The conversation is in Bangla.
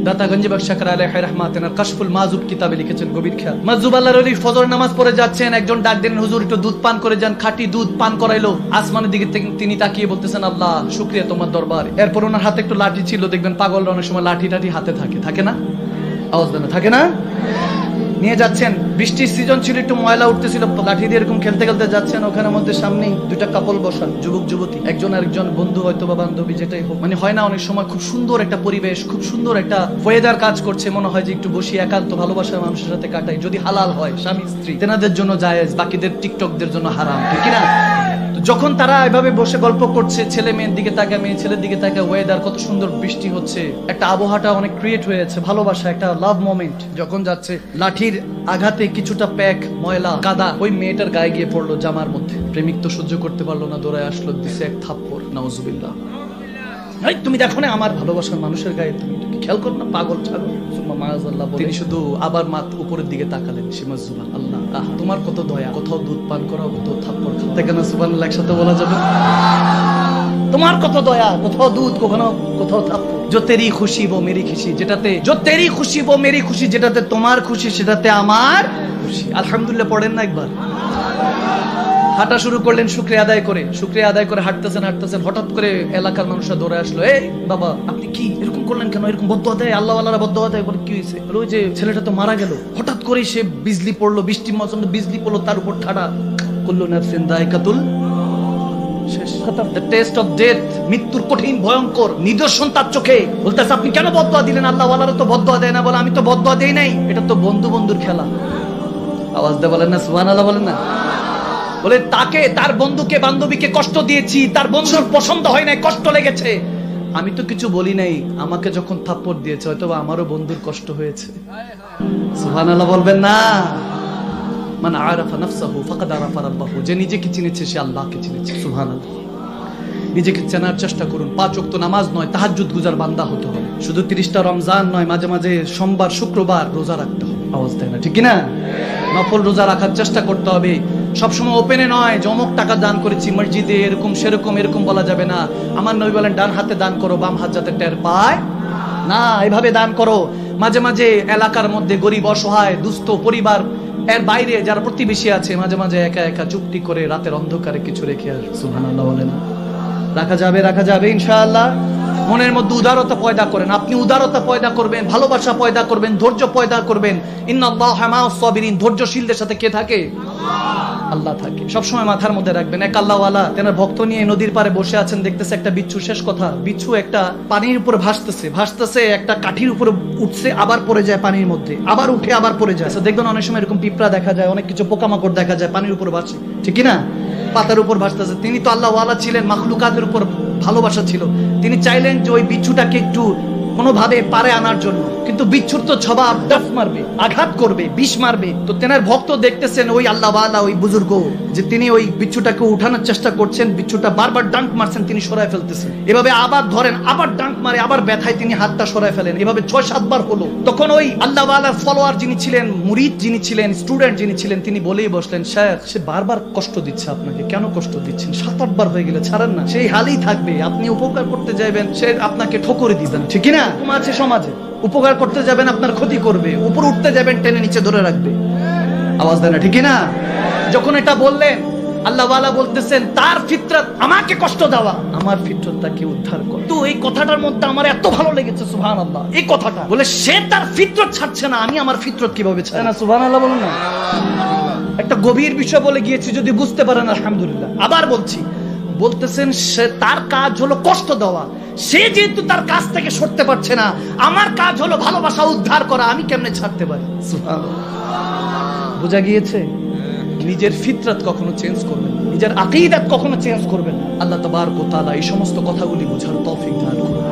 দাতা গঞ্জি বখশ শাকর আলাইহি রাহমাতুন কাশফুল মাজুব কিতাবে লিখেছেন, গভীর খেয়াল। মাজুব আল্লাহর ওলি ফজর নামাজ পড়ে যাচ্ছেন, একজন ডাক দিলেন, হুজুর একটু দুধ পান করে যান। খাঁটি দুধ পান করাইলো। আসমানের দিকে তিনি তাকিয়ে বলতেছেন, আল্লাহ শুকরিয়া তোমার দরবার। এরপর ওনার হাতে একটু লাঠি ছিল, দেখবেন পাগলরা অনেক সময় লাঠি টাঠি হাতে থাকে না? আওয়াজ দেন, থাকে না? নিয়ে যাচ্ছেন, বৃষ্টির সিজন ছিল, একটু ময়লা উঠতেছিল, লাঠি দিয়ে এরকম খেলতে খেলতে যাচ্ছেন। ওখানে মধ্যে সামনেই দুইটা কাপল বসা, যুবক যুবতী, একজন আরেকজন বন্ধু হয়তো বা বান্ধবী, যেটাই হোক, মানে হয় না অনেক সময় খুব সুন্দর একটা পরিবেশ, খুব সুন্দর একটা ওয়েদার কাজ করছে, মনে হয় যে একটু বসি একান্ত ভালোবাসার মানুষের সাথে কাটাই, যদি হালাল হয়, স্বামী স্ত্রী, তেনাদের জন্য জায়েজ, বাকিদের টিকটকদের জন্য হারাম, ঠিক না? যখন তারা এভাবে বসে গল্প করছে, ছেলে মেয়ের দিকে তাকায়, মেয়ে ছেলের দিকে তাকায়, ওয়েদার কত সুন্দর, বৃষ্টি হচ্ছে, একটা আবহাওয়াটা অনেক ক্রিয়েট হয়েছে, ভালোবাসা, একটা লাভ মোমেন্ট। যখন যাচ্ছে, লাঠির আঘাতে কিছুটা প্যাক ময়লা কাদা ওই মেয়েটার গায়ে গিয়ে পড়লো, জামার মধ্যে। প্রেমিক তো সহ্য করতে পারলো না, দৌড়ায় আসলো, দিছে এক থাপ্পড়। নাউজুবিল্লাহ। তুমি দেখো না আমার ভালোবাসার মানুষের গায়ে, তুমি খেয়াল করো না, পাগল ছাগল। তিনি শুধু আবার মাথা উপরের দিকে তাকালেন, সিমাজুবান, আল্লাহ তোমার কত দয়া, কোথাও দুধ পান করা, কোথাও থাপ্পড় খাওয়া, দেখেন না সুবহানাল্লাহ একসাথে বলা যাবে? তোমার কত দয়া, কোথাও দুধ, কোথাও থাপ্পড়। जो तेरी खुशी वो मेरी खुशी, যেটাতে जो तेरी खुशी वो मेरी खुशी, যেটাতে তোমার খুশি সেটাতে আমার খুশি। আলহামদুলিল্লাহ পড়েন না একবার। হাঁটা শুরু করলেন শুকরিয়া আদায় করে হাঁটতেছেন, হঠাৎ করে এলাকার মানুষরা দৌড়ে আসলো, এই বাবা আপনি কি এরকম করলেন কেন, এরকম বদদুয়া দেয় আল্লাহ ওয়ালারা, বদদুয়া দেয়, বলে কি হয়েছে? ওই যে ছেলেটা তো মারা গেল, হঠাৎ করে সে বিজলি পড়লো, বৃষ্টির মৌসুমে বিজলি পড়লো, তার উপর ঠাডা, কুল্লু নাফসিন যায়কাতুল শেষ, খতম। দ্য টেস্ট অফ ডেথ, মৃত্যুর কঠিন ভয়ঙ্কর নিদর্শন তার চোখে। বলতেছে আপনি কেন বদদুয়া দিলেন? আল্লাহ ওয়ালারা তো বদদুয়া দেয় না। বলে আমি তো বদদুয়া দেই নাই, এটা তো বন্ধুর খেলা। আওয়াজ দিয়ে বলেন না সুবহানাল্লাহ, বলেন না। বলে তাকে, তার বন্ধুকে বান্ধবীকে কষ্ট দিয়েছি, তার বন্ধুর পছন্দ হয় নাই, কষ্ট লেগেছে, আমি তো কিছু বলি নাই। আমাকে যখন থাপ্পড় দিয়েছে হয়তো আমারও বন্ধুর কষ্ট হয়েছে। সুবহানাল্লাহ বলবেন না? মান আরাফা নাফসাহু ফাকাদ আরাফা রাব্বাহু, যে নিজেকে চিনেছে সে আল্লাহকে চিনেছে। সুবহানাল্লাহ। নিজেকে চেনার চেষ্টা করুন। 5 ওয়াক্ত নামাজ নয়, তাহাজ্জুদ গুজার বান্দা হতে হবে। শুধু 30টা রমজান নয়, মাঝে মাঝে সোমবার শুক্রবার রোজা রাখতে হবে। আওয়াজ দেয় না, ঠিক না? নফল রোজা রাখার চেষ্টা করতে হবে। সবসময় ওপেনে নয় যে অমুক টাকা দান করেছি মসজিদে, এরকম সেরকম এরকম বলা যাবে না। আমার নবী বলেন ডান হাতে দান করো, বাম হাত যাতে টের পায় না, এভাবে দান করো। মাঝে মাঝে এলাকার মধ্যে গরিব অসহায় দুস্থ পরিবার, এর বাইরে যারা প্রতিবেশী আছে, মাঝে মাঝে একা একা চুপটি করে রাতের অন্ধকারে কিছু রেখে আর। সুবহানাল্লাহ বলেন। রাখা যাবে ইনশাআল্লাহ। মনের মধ্যে উদারতা পয়দা করেন। আপনি উদারতা পয়দা করবেন, ভালোবাসা পয়দা করবেন, ধৈর্য পয়দা করবেন। ইন্নাল্লাহা মা'আস সাবিরিন, ধৈর্যশীলদের সাথে কে থাকে? আল্লাহ থাকে। সবসময় মাথার মধ্যে রাখবেন, এক আল্লাহওয়ালা তেনার ভক্ত নিয়ে নদীর পাড়ে বসে আছেন, দেখতেছে একটা বিচ্ছু। শেষ কথা, বিচ্ছু একটা পানির উপর ভাসতেছে, একটা কাঠির উপরে উঠছে, আবার পড়ে যায় পানির মধ্যে, আবার উঠে আবার পড়ে যায়। দেখবেন অনেক সময় এরকম পিঁপড়া দেখা যায়, অনেক কিছু পোকামাকড় দেখা যায় পানির উপর ভাসছে, ঠিক না? পাতার উপর ভাসতেছে। তিনি তো আল্লাহওয়ালা ছিলেন, মাখলুকাতের উপর ভালোবাসা ছিল। তিনি চাইলেন যে ওই বিচ্ছুটাকে একটু কোনোভাবে পারে আনার জন্য, কিন্তু বিচ্ছুর তো স্বভাব ডাফ মারবে, আঘাত করবে, বিষ মারবে। তো তেনার ভক্ত দেখতেছেন ওই আল্লাহওয়ালা, ওই বুজুর্গ, যে তিনি ওই বিচ্ছুটাকে উঠানোর চেষ্টা করছেন, বিচ্ছুটা বারবার ডাঙ্ক মারছেন, তিনি সরায় ফেলতেছেন। এভাবে আবার ধরেন, আবার ডাঙ্ক মারে, আবার ব্যথায় তিনি হাতটা সরায় ফেলেন। এভাবে 6-7 বার হলো। তখন ওই আল্লাহওয়ালার ফলোয়ার যিনি ছিলেন, মুরিদ যিনি ছিলেন, স্টুডেন্ট যিনি ছিলেন, তিনি বলেই বসলেন, শেখ সে বারবার কষ্ট দিচ্ছে আপনাকে, কেন কষ্ট দিচ্ছেন? 7-8 বার হয়ে গেলে ছাড়েন না, সেই হালই থাকবে। আপনি উপকার করতে যাবেন, সে আপনাকে ঠোকরে দিবেন, ঠিক না? আছে সমাজে উপকার করতে যাবেন, আপনার ক্ষতি করবে, উপর উঠতে যাবেন, টেনে নিচে ধরে রাখবে। আওয়াজ দেয় না, ঠিক না? যখন এটা বললেন, আল্লাহওয়ালা বলতেছেন তার ফিতরত আমাকে কষ্ট দেওয়া, আমার ফিতরত তাকে উদ্ধার করে। তো এই কথাটার মধ্যে আমার এত ভালো লেগেছে, সুবহানাল্লাহ। এই কথাটা বলে সে তার ফিতরত ছাড়ছে না, আমি আমার ফিতরত কিভাবে ছাড়ি না? সুবহানাল্লাহ বলুন না। একটা গভীর বিষয় বলে গিয়েছি, যদি বুঝতে পারেন আলহামদুলিল্লাহ। আবার বলতেছেন সে তার কাজ হলো কষ্ট দেওয়া, সে যেহেতু তার কাজ থেকে সরতে পারছে না, আমার কাজ হলো ভালোবাসা উদ্ধার করা, আমি কেমনে ছাড়তে পারি? সুবহানাল্লাহ। বোঝা গিয়েছে? নিজের ফিতরত কখনো চেঞ্জ করবেন, নিজের আকীদাত কখনো চেঞ্জ করবেন। আল্লাহ তাবারক ওয়া তাআলা এই সমস্ত কথাগুলি বোঝার তৌফিক দান করুন।